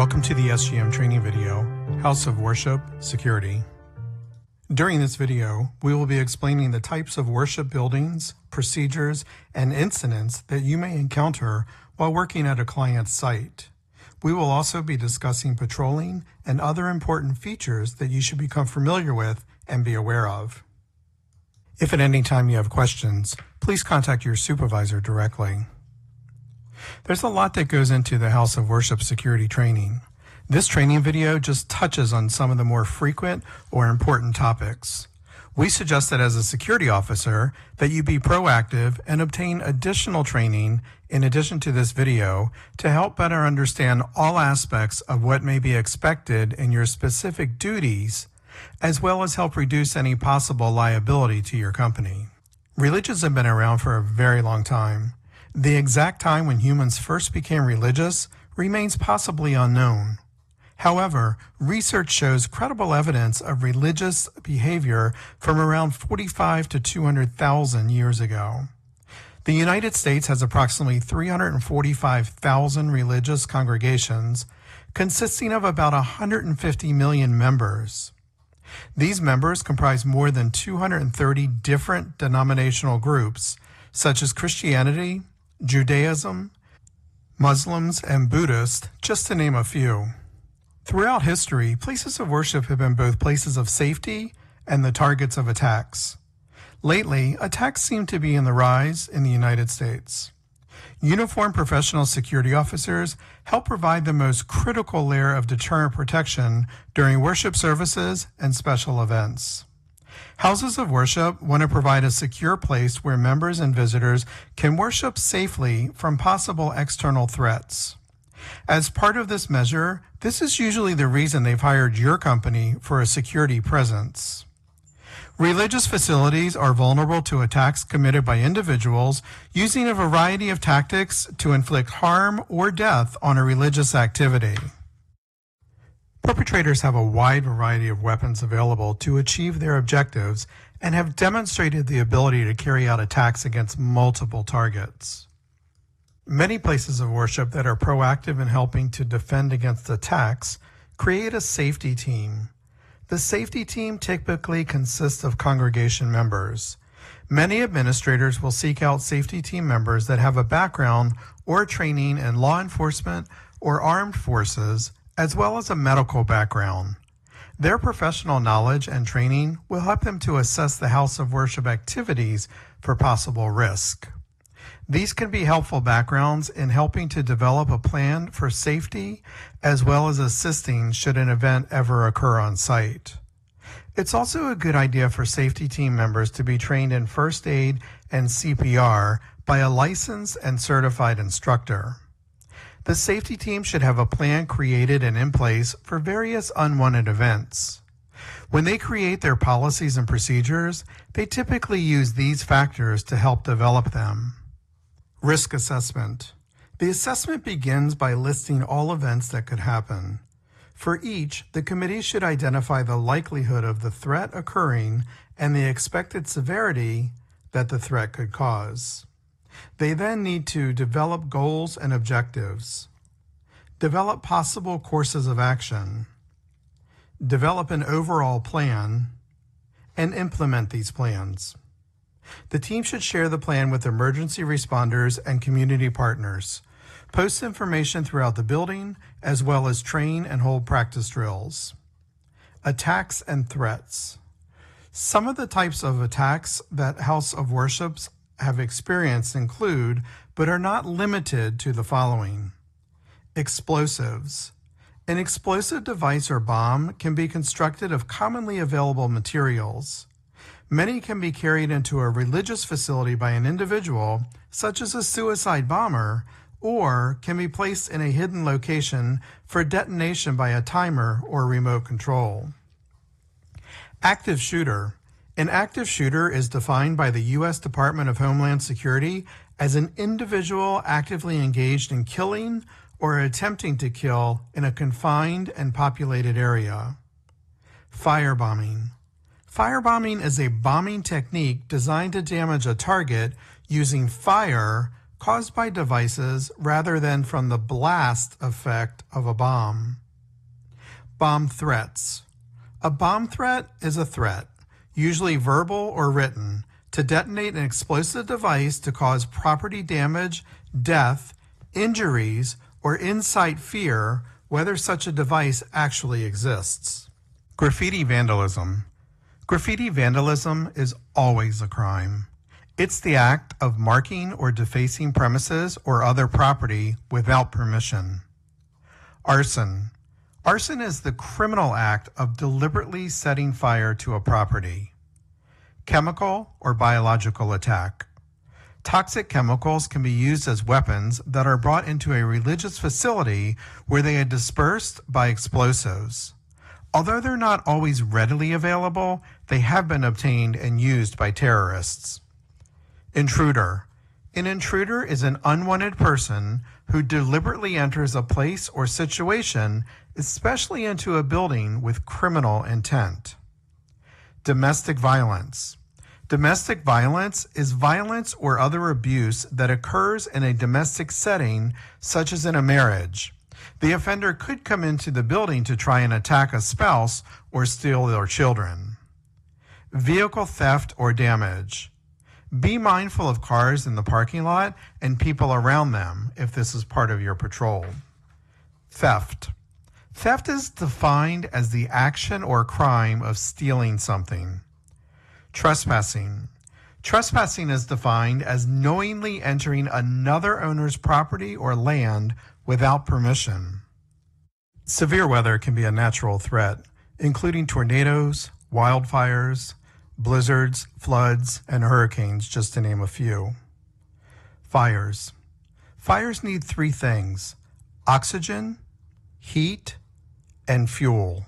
Welcome to the SGM training video, House of Worship Security. During this video, we will be explaining the types of worship buildings, procedures, and incidents that you may encounter while working at a client's site. We will also be discussing patrolling and other important features that you should become familiar with and be aware of. If at any time you have questions, please contact your supervisor directly. There's a lot that goes into the House of Worship Security training. This training video just touches on some of the more frequent or important topics. We suggest that as a security officer that you be proactive and obtain additional training in addition to this video to help better understand all aspects of what may be expected in your specific duties, as well as help reduce any possible liability to your company. Religions have been around for a very long time. The exact time when humans first became religious remains possibly unknown. However, research shows credible evidence of religious behavior from around 45 to 200,000 years ago. The United States has approximately 345,000 religious congregations, consisting of about 150 million members. These members comprise more than 230 different denominational groups, such as Christianity, Judaism, Muslims, and Buddhists, just to name a few. Throughout history, places of worship have been both places of safety and the targets of attacks. Lately, attacks seem to be in the rise in the United States. Uniformed professional security officers help provide the most critical layer of deterrent protection during worship services and special events. Houses of worship want to provide a secure place where members and visitors can worship safely from possible external threats. As part of this measure, this is usually the reason they've hired your company for a security presence. Religious facilities are vulnerable to attacks committed by individuals using a variety of tactics to inflict harm or death on a religious activity. Perpetrators have a wide variety of weapons available to achieve their objectives and have demonstrated the ability to carry out attacks against multiple targets. Many places of worship that are proactive in helping to defend against attacks create a safety team. The safety team typically consists of congregation members. Many administrators will seek out safety team members that have a background or training in law enforcement or armed forces, as well as a medical background. Their professional knowledge and training will help them to assess the house of worship activities for possible risk. These can be helpful backgrounds in helping to develop a plan for safety, as well as assisting should an event ever occur on site. It's also a good idea for safety team members to be trained in first aid and CPR by a licensed and certified instructor. The safety team should have a plan created and in place for various unwanted events. When they create their policies and procedures, they typically use these factors to help develop them. Risk assessment. The assessment begins by listing all events that could happen. For each, the committee should identify the likelihood of the threat occurring and the expected severity that the threat could cause. They then need to develop goals and objectives, develop possible courses of action, develop an overall plan, and implement these plans. The team should share the plan with emergency responders and community partners, post information throughout the building, as well as train and hold practice drills. Attacks and threats. Some of the types of attacks that House of Worships have experienced include, but are not limited to, the following. Explosives. An explosive device or bomb can be constructed of commonly available materials. Many can be carried into a religious facility by an individual, such as a suicide bomber, or can be placed in a hidden location for detonation by a timer or remote control. Active shooter. An active shooter is defined by the U.S. Department of Homeland Security as an individual actively engaged in killing or attempting to kill in a confined and populated area. Firebombing. Firebombing is a bombing technique designed to damage a target using fire caused by devices rather than from the blast effect of a bomb. Bomb threats. A bomb threat is a threat, usually verbal or written, to detonate an explosive device to cause property damage, death, injuries, or incite fear, whether such a device actually exists. Graffiti vandalism. Graffiti vandalism is always a crime. It's the act of marking or defacing premises or other property without permission. Arson. Arson is the criminal act of deliberately setting fire to a property. Chemical or biological attack. Toxic chemicals can be used as weapons that are brought into a religious facility where they are dispersed by explosives. Although they're not always readily available, they have been obtained and used by terrorists. Intruder. An intruder is an unwanted person who deliberately enters a place or situation, especially into a building, with criminal intent. Domestic violence. Domestic violence is violence or other abuse that occurs in a domestic setting, such as in a marriage. The offender could come into the building to try and attack a spouse or steal their children. Vehicle theft or damage. Be mindful of cars in the parking lot and people around them if this is part of your patrol. Theft. Theft is defined as the action or crime of stealing something. Trespassing. Trespassing is defined as knowingly entering another owner's property or land without permission. Severe weather can be a natural threat, including tornadoes, wildfires, blizzards, floods, and hurricanes, just to name a few. Fires. Fires need three things: oxygen, heat, and fuel.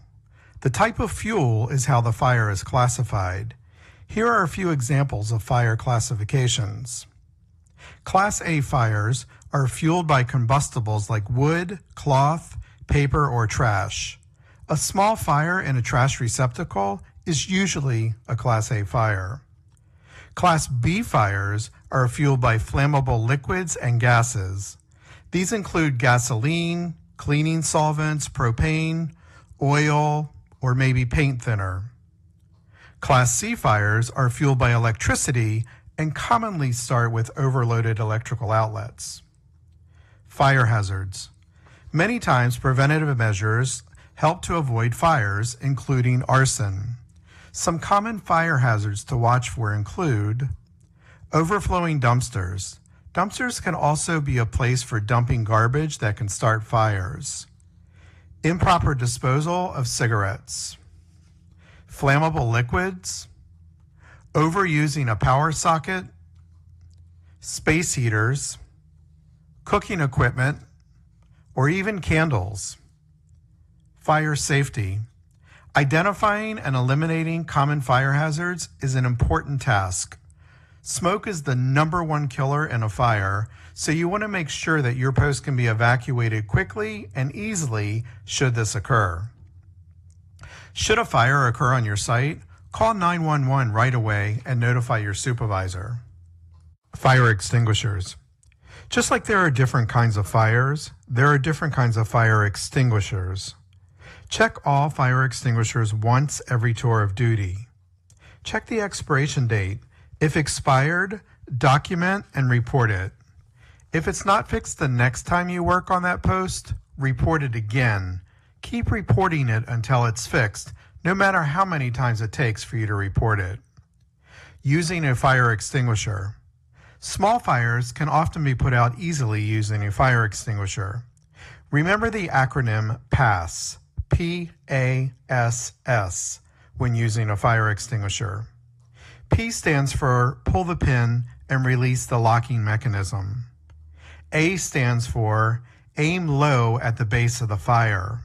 The type of fuel is how the fire is classified. Here are a few examples of fire classifications. Class A fires are fueled by combustibles like wood, cloth, paper, or trash. A small fire in a trash receptacle is usually a Class A fire. Class B fires are fueled by flammable liquids and gases. These include gasoline, cleaning solvents, propane, oil, or maybe paint thinner. Class C fires are fueled by electricity and commonly start with overloaded electrical outlets. Fire hazards. Many times preventative measures help to avoid fires, including arson. Some common fire hazards to watch for include overflowing dumpsters. Dumpsters can also be a place for dumping garbage that can start fires. Improper disposal of cigarettes. Flammable liquids. Overusing a power socket. Space heaters. Cooking equipment, or even candles. Fire safety. Identifying and eliminating common fire hazards is an important task. Smoke is the #1 killer in a fire, so you want to make sure that your post can be evacuated quickly and easily should this occur. Should a fire occur on your site, call 911 right away and notify your supervisor. Fire extinguishers. Just like there are different kinds of fires, there are different kinds of fire extinguishers. Check all fire extinguishers once every tour of duty. Check the expiration date. If expired, document and report it. If it's not fixed the next time you work on that post, report it again. Keep reporting it until it's fixed, no matter how many times it takes for you to report it. Using a fire extinguisher. Small fires can often be put out easily using a fire extinguisher. Remember the acronym PASS, P-A-S-S, when using a fire extinguisher. P stands for pull the pin and release the locking mechanism. A stands for aim low at the base of the fire.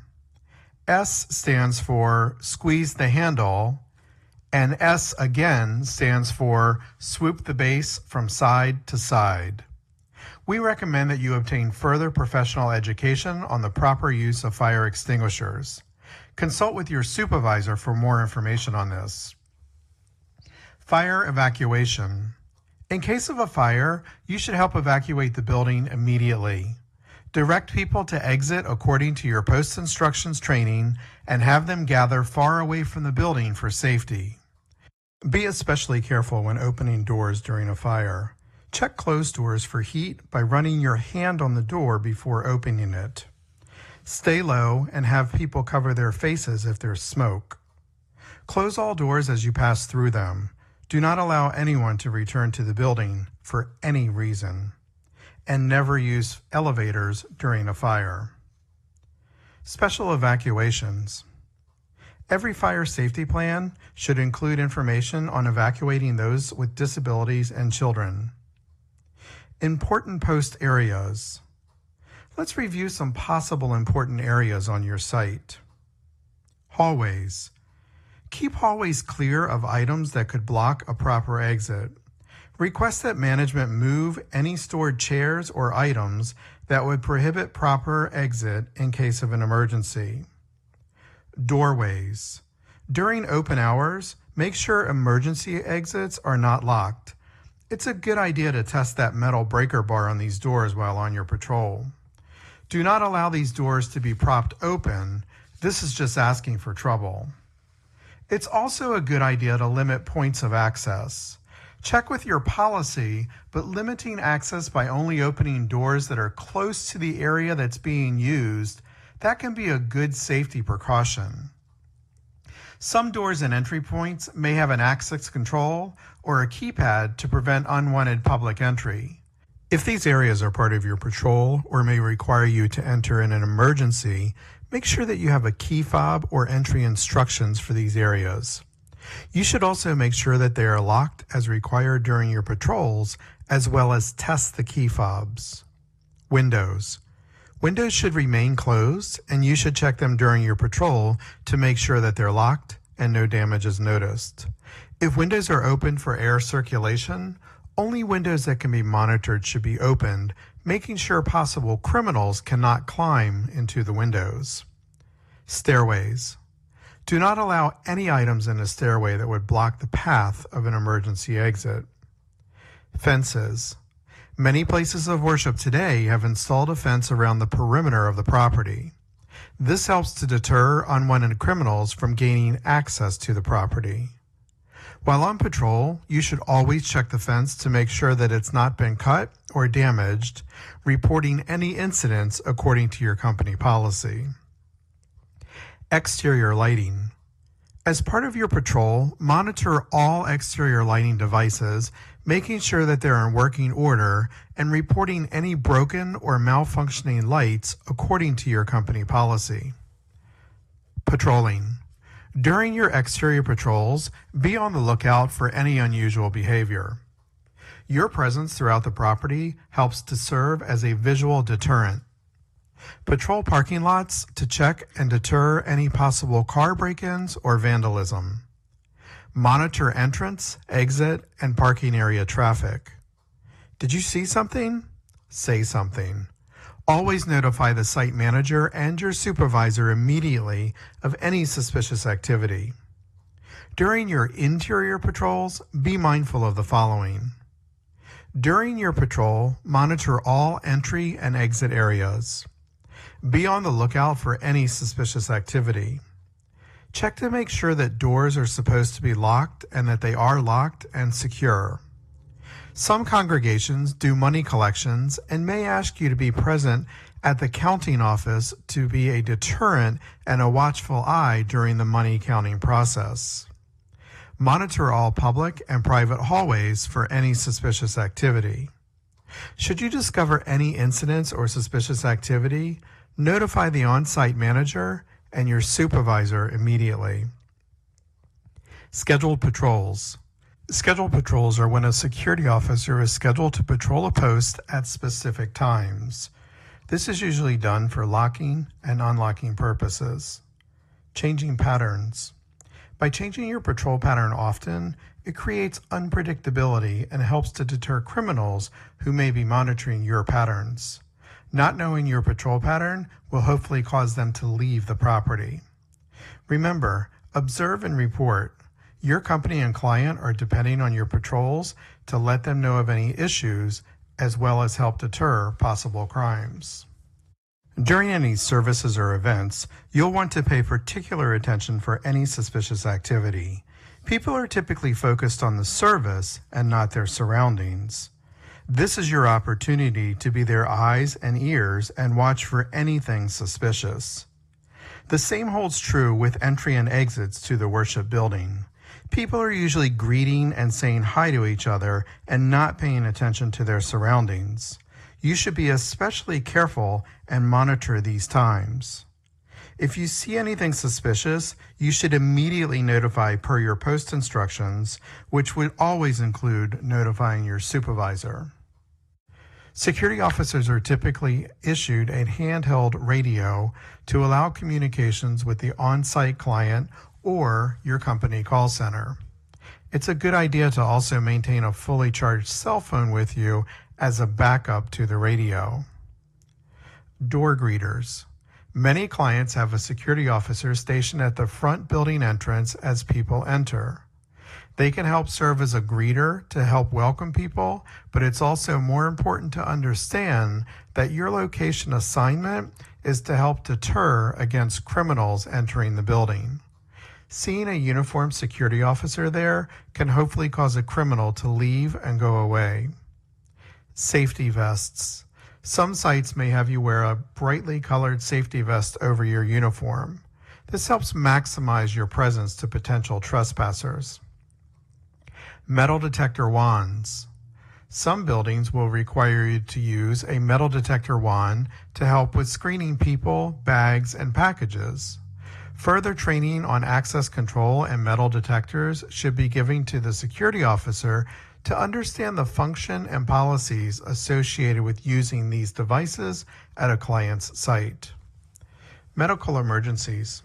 S stands for squeeze the handle, and S again stands for swoop the base from side to side. We recommend that you obtain further professional education on the proper use of fire extinguishers. Consult with your supervisor for more information on this. Fire evacuation. In case of a fire, you should help evacuate the building immediately. Direct people to exit according to your post instructions training and have them gather far away from the building for safety. Be especially careful when opening doors during a fire. Check closed doors for heat by running your hand on the door before opening it. Stay low and have people cover their faces if there's smoke. Close all doors as you pass through them. Do not allow anyone to return to the building for any reason. And never use elevators during a fire. Special evacuations. Every fire safety plan should include information on evacuating those with disabilities and children. Important post areas. Let's review some possible important areas on your site. Hallways. Keep hallways clear of items that could block a proper exit. Request that management move any stored chairs or items that would prohibit proper exit in case of an emergency. Doorways. During open hours, make sure emergency exits are not locked. It's a good idea to test that metal breaker bar on these doors while on your patrol. Do not allow these doors to be propped open. This is just asking for trouble. It's also a good idea to limit points of access. Check with your policy, but limiting access by only opening doors that are close to the area that's being used, that can be a good safety precaution. Some doors and entry points may have an access control or a keypad to prevent unwanted public entry. If these areas are part of your patrol or may require you to enter in an emergency, make sure that you have a key fob or entry instructions for these areas. You should also make sure that they are locked as required during your patrols, as well as test the key fobs. Windows. Windows should remain closed, and you should check them during your patrol to make sure that they're locked and no damage is noticed. If windows are open for air circulation, only windows that can be monitored should be opened, making sure possible criminals cannot climb into the windows. Stairways. Do not allow any items in a stairway that would block the path of an emergency exit. Fences. Many places of worship today have installed a fence around the perimeter of the property. This helps to deter unwanted criminals from gaining access to the property. While on patrol, you should always check the fence to make sure that it's not been cut or damaged, reporting any incidents according to your company policy. Exterior lighting. As part of your patrol, monitor all exterior lighting devices, making sure that they're in working order and reporting any broken or malfunctioning lights according to your company policy. Patrolling. During your exterior patrols, be on the lookout for any unusual behavior. Your presence throughout the property helps to serve as a visual deterrent. Patrol parking lots to check and deter any possible car break-ins or vandalism. Monitor entrance, exit, and parking area traffic. Did you see something? Say something. Always notify the site manager and your supervisor immediately of any suspicious activity. During your interior patrols, be mindful of the following. During your patrol, monitor all entry and exit areas. Be on the lookout for any suspicious activity. Check to make sure that doors are supposed to be locked and that they are locked and secure. Some congregations do money collections and may ask you to be present at the counting office to be a deterrent and a watchful eye during the money counting process. Monitor all public and private hallways for any suspicious activity. Should you discover any incidents or suspicious activity, notify the on-site manager and your supervisor immediately. Scheduled patrols. Scheduled patrols are when a security officer is scheduled to patrol a post at specific times. This is usually done for locking and unlocking purposes. Changing patterns. By changing your patrol pattern often, it creates unpredictability and helps to deter criminals who may be monitoring your patterns. Not knowing your patrol pattern will hopefully cause them to leave the property. Remember, observe and report. Your company and client are depending on your patrols to let them know of any issues as well as help deter possible crimes. During any services or events, you'll want to pay particular attention for any suspicious activity. People are typically focused on the service and not their surroundings. This is your opportunity to be their eyes and ears and watch for anything suspicious. The same holds true with entry and exits to the worship building. People are usually greeting and saying hi to each other and not paying attention to their surroundings. You should be especially careful and monitor these times. If you see anything suspicious, you should immediately notify per your post instructions, which would always include notifying your supervisor. Security officers are typically issued a handheld radio to allow communications with the on-site client or your company call center. It's a good idea to also maintain a fully charged cell phone with you as a backup to the radio. Door greeters. Many clients have a security officer stationed at the front building entrance as people enter. They can help serve as a greeter to help welcome people, but it's also more important to understand that your location assignment is to help deter against criminals entering the building. Seeing a uniformed security officer there can hopefully cause a criminal to leave and go away. Safety vests. Some sites may have you wear a brightly colored safety vest over your uniform. This helps maximize your presence to potential trespassers. Metal detector wands. Some buildings will require you to use a metal detector wand to help with screening people, bags, and packages. Further training on access control and metal detectors should be given to the security officer to understand the function and policies associated with using these devices at a client's site. Medical emergencies.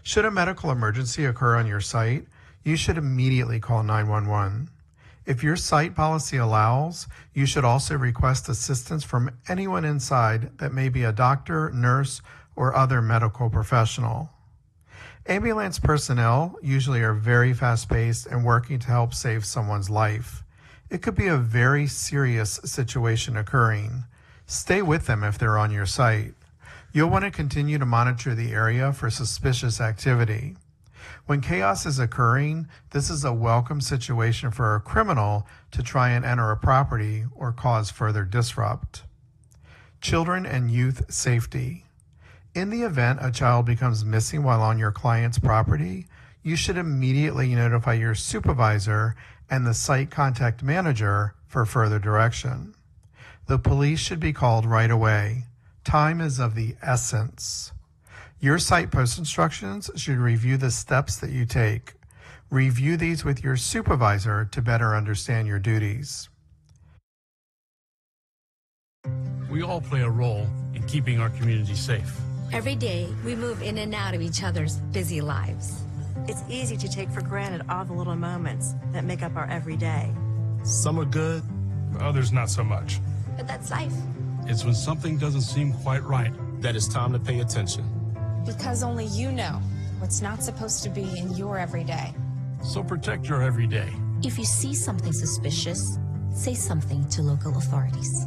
Should a medical emergency occur on your site, you should immediately call 911. If your site policy allows, you should also request assistance from anyone inside that may be a doctor, nurse, or other medical professional. Ambulance personnel usually are very fast-paced and working to help save someone's life. It could be a very serious situation occurring. Stay with them if they're on your site. You'll want to continue to monitor the area for suspicious activity. When chaos is occurring, this is a welcome situation for a criminal to try and enter a property or cause further disrupt. Children and youth safety. In the event a child becomes missing while on your client's property, you should immediately notify your supervisor and the site contact manager for further direction. The police should be called right away. Time is of the essence. Your site post instructions should review the steps that you take. Review these with your supervisor to better understand your duties. We all play a role in keeping our community safe. Every day, we move in and out of each other's busy lives. It's easy to take for granted all the little moments that make up our everyday. Some are good, Others not so much. But that's life. It's when something doesn't seem quite right. that it's time to pay attention. Because only you know what's not supposed to be in your everyday. So protect your everyday. If you see something suspicious, say something to local authorities.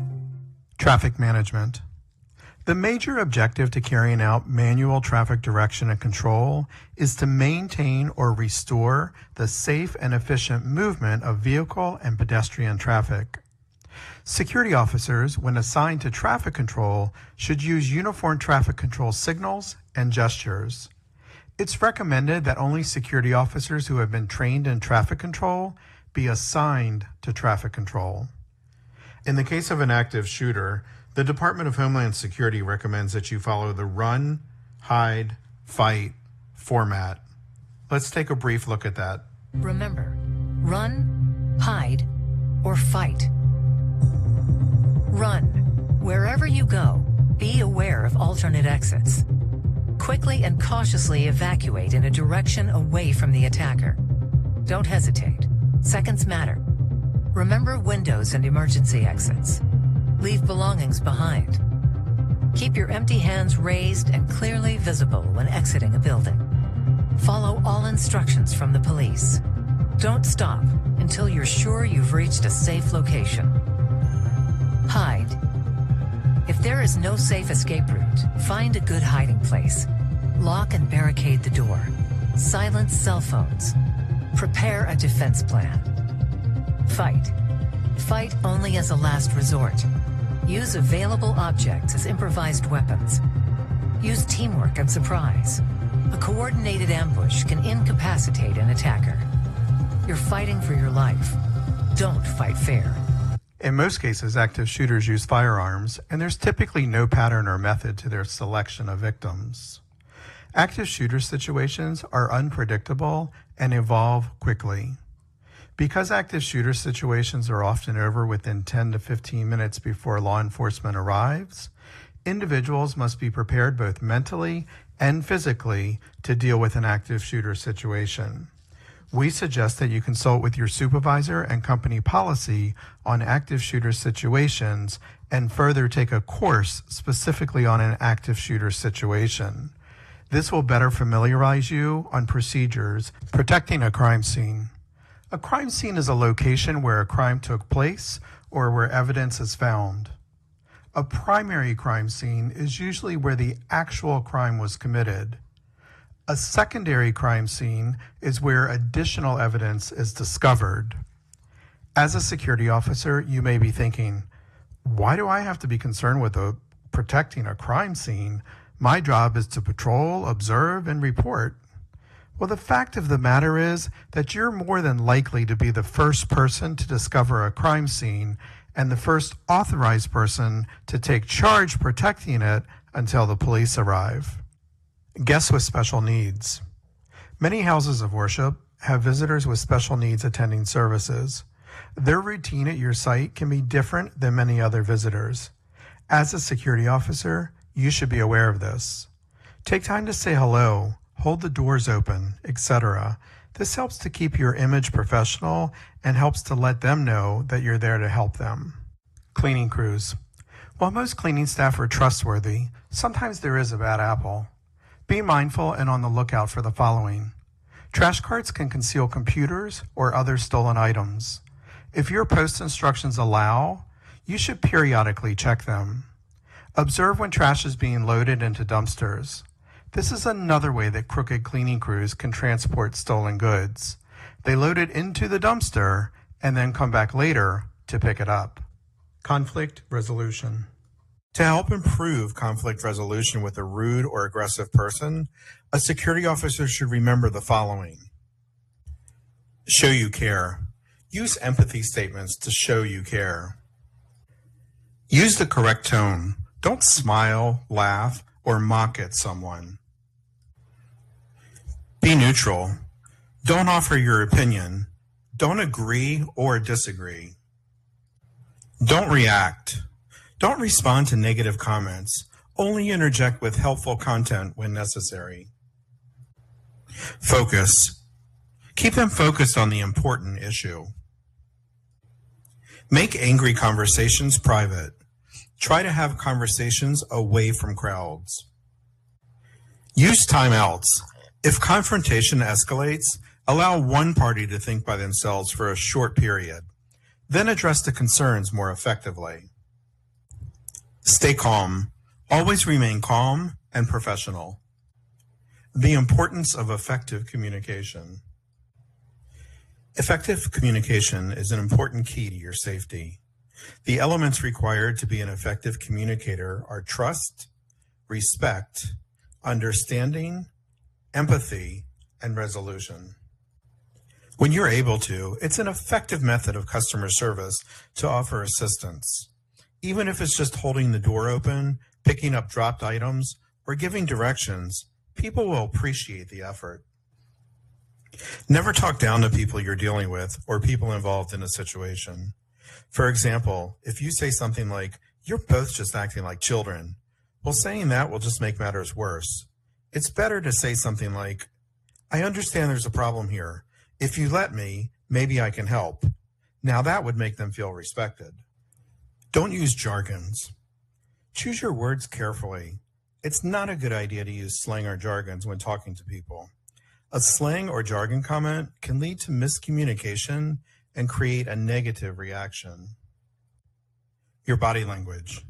Traffic management. The major objective to carrying out manual traffic direction and control is to maintain or restore the safe and efficient movement of vehicle and pedestrian traffic. Security officers, when assigned to traffic control, should use uniform traffic control signals and gestures. It's recommended that only security officers who have been trained in traffic control be assigned to traffic control. In the case of an active shooter, the Department of Homeland Security recommends that you follow the run, hide, fight format. Let's take a brief look at that. Remember, run, hide, or fight. Run. Wherever you go, be aware of alternate exits. Quickly and cautiously evacuate in a direction away from the attacker. Don't hesitate. Seconds matter. Remember windows and emergency exits. Leave belongings behind. Keep your empty hands raised and clearly visible when exiting a building. Follow all instructions from the police. Don't stop until you're sure you've reached a safe location. Hide. If there is no safe escape route, find a good hiding place. Lock and barricade the door. Silence cell phones. Prepare a defense plan. Fight. Fight only as a last resort. Use available objects as improvised weapons. Use teamwork and surprise. A coordinated ambush can incapacitate an attacker. You're fighting for your life. Don't fight fair. In most cases, active shooters use firearms, and there's typically no pattern or method to their selection of victims. Active shooter situations are unpredictable and evolve quickly. Because active shooter situations are often over within 10 to 15 minutes before law enforcement arrives, individuals must be prepared both mentally and physically to deal with an active shooter situation. We suggest that you consult with your supervisor and company policy on active shooter situations and further take a course specifically on an active shooter situation. This will better familiarize you on procedures protecting a crime scene. A crime scene is a location where a crime took place or where evidence is found. A primary crime scene is usually where the actual crime was committed. A secondary crime scene is where additional evidence is discovered. As a security officer, you may be thinking, why do I have to be concerned with protecting a crime scene? My job is to patrol, observe, and report. Well, the fact of the matter is that you're more than likely to be the first person to discover a crime scene and the first authorized person to take charge protecting it until the police arrive. Guests with special needs. Many houses of worship have visitors with special needs attending services. Their routine at your site can be different than many other visitors. As a security officer, you should be aware of this. Take time to say hello, hold the doors open, etc. This helps to keep your image professional and helps to let them know that you're there to help them. Cleaning crews. While most cleaning staff are trustworthy, sometimes there is a bad apple. Be mindful and on the lookout for the following. Trash carts can conceal computers or other stolen items. If your post instructions allow, you should periodically check them. Observe when trash is being loaded into dumpsters. This is another way that crooked cleaning crews can transport stolen goods. They load it into the dumpster and then come back later to pick it up. Conflict resolution. To help improve conflict resolution with a rude or aggressive person, a security officer should remember the following. Show you care. Use empathy statements to show you care. Use the correct tone. Don't smile, laugh, or mock at someone. Be neutral. Don't offer your opinion. Don't agree or disagree. Don't react. Don't respond to negative comments. Only interject with helpful content when necessary. Focus. Keep them focused on the important issue. Make angry conversations private. Try to have conversations away from crowds. Use timeouts. If confrontation escalates, allow one party to think by themselves for a short period. Then address the concerns more effectively. Stay calm. Always remain calm and professional. The importance of effective communication. Effective communication is an important key to your safety. The elements required to be an effective communicator are trust, respect, understanding, empathy, and resolution. When you're able to, it's an effective method of customer service to offer assistance. Even if it's just holding the door open, picking up dropped items, or giving directions, people will appreciate the effort. Never talk down to people you're dealing with or people involved in a situation. For example, if you say something like, "You're both just acting like children," well, saying that will just make matters worse. It's better to say something like, "I understand there's a problem here. If you let me, maybe I can help." Now that would make them feel respected. Don't use jargons. Choose your words carefully. It's not a good idea to use slang or jargons when talking to people. A slang or jargon comment can lead to miscommunication and create a negative reaction. Your body language.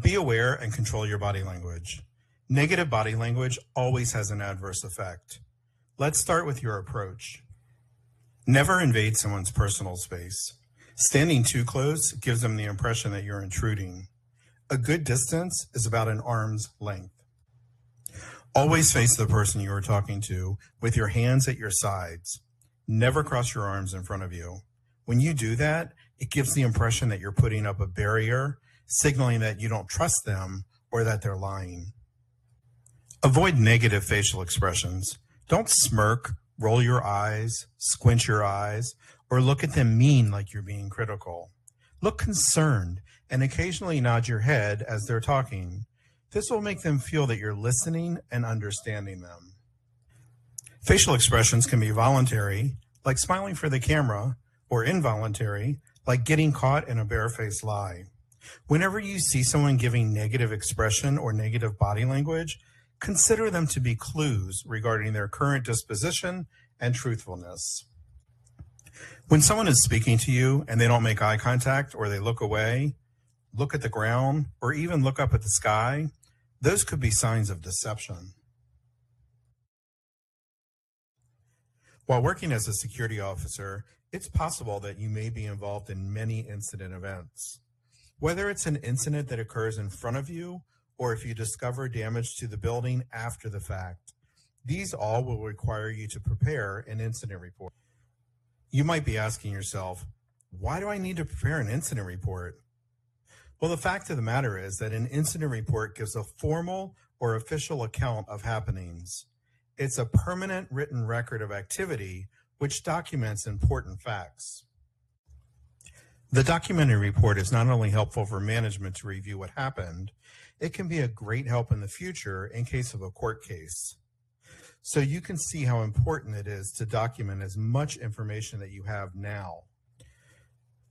Be aware and control your body language. Negative body language always has an adverse effect. Let's start with your approach. Never invade someone's personal space. Standing too close gives them the impression that you're intruding. A good distance is about an arm's length. Always face the person you are talking to with your hands at your sides. Never cross your arms in front of you. When you do that, it gives the impression that you're putting up a barrier, signaling that you don't trust them or that they're lying. Avoid negative facial expressions. Don't smirk, roll your eyes, squint your eyes, or look at them mean like you're being critical. Look concerned and occasionally nod your head as they're talking. This will make them feel that you're listening and understanding them. Facial expressions can be voluntary, like smiling for the camera, or involuntary, like getting caught in a barefaced lie. Whenever you see someone giving negative expression or negative body language, consider them to be clues regarding their current disposition and truthfulness. When someone is speaking to you and they don't make eye contact or they look away, look at the ground, or even look up at the sky, those could be signs of deception. While working as a security officer, it's possible that you may be involved in many incident events. Whether it's an incident that occurs in front of you or if you discover damage to the building after the fact, these all will require you to prepare an incident report. You might be asking yourself, why do I need to prepare an incident report? Well, the fact of the matter is that an incident report gives a formal or official account of happenings. It's a permanent written record of activity which documents important facts. The documented report is not only helpful for management to review what happened, it can be a great help in the future in case of a court case. So you can see how important it is to document as much information that you have now.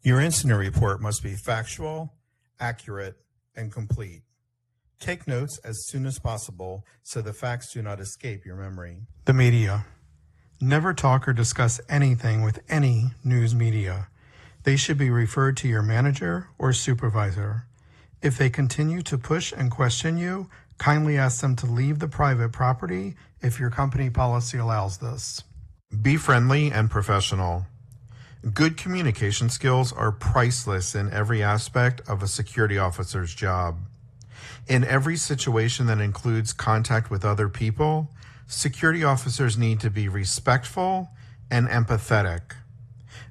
Your incident report must be factual, accurate, and complete. Take notes as soon as possible so the facts do not escape your memory. The media. Never talk or discuss anything with any news media. They should be referred to your manager or supervisor. If they continue to push and question you, kindly ask them to leave the private property if your company policy allows this. Be friendly and professional. Good communication skills are priceless in every aspect of a security officer's job. In every situation that includes contact with other people, security officers need to be respectful and empathetic.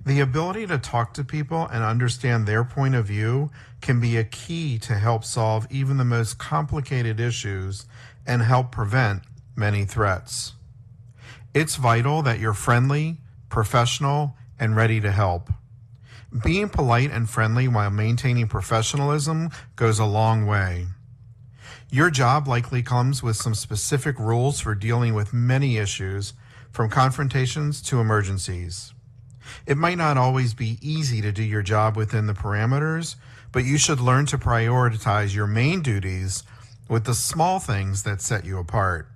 The ability to talk to people and understand their point of view can be a key to help solve even the most complicated issues and help prevent many threats. It's vital that you're friendly, professional, and ready to help. Being polite and friendly while maintaining professionalism goes a long way. Your job likely comes with some specific rules for dealing with many issues, from confrontations to emergencies. It might not always be easy to do your job within the parameters, but you should learn to prioritize your main duties with the small things that set you apart.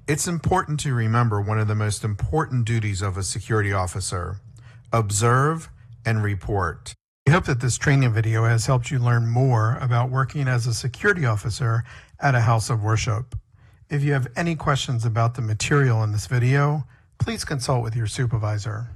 It's important to remember one of the most important duties of a security officer: observe and report. We hope that this training video has helped you learn more about working as a security officer at a house of worship. If you have any questions about the material in this video, please consult with your supervisor.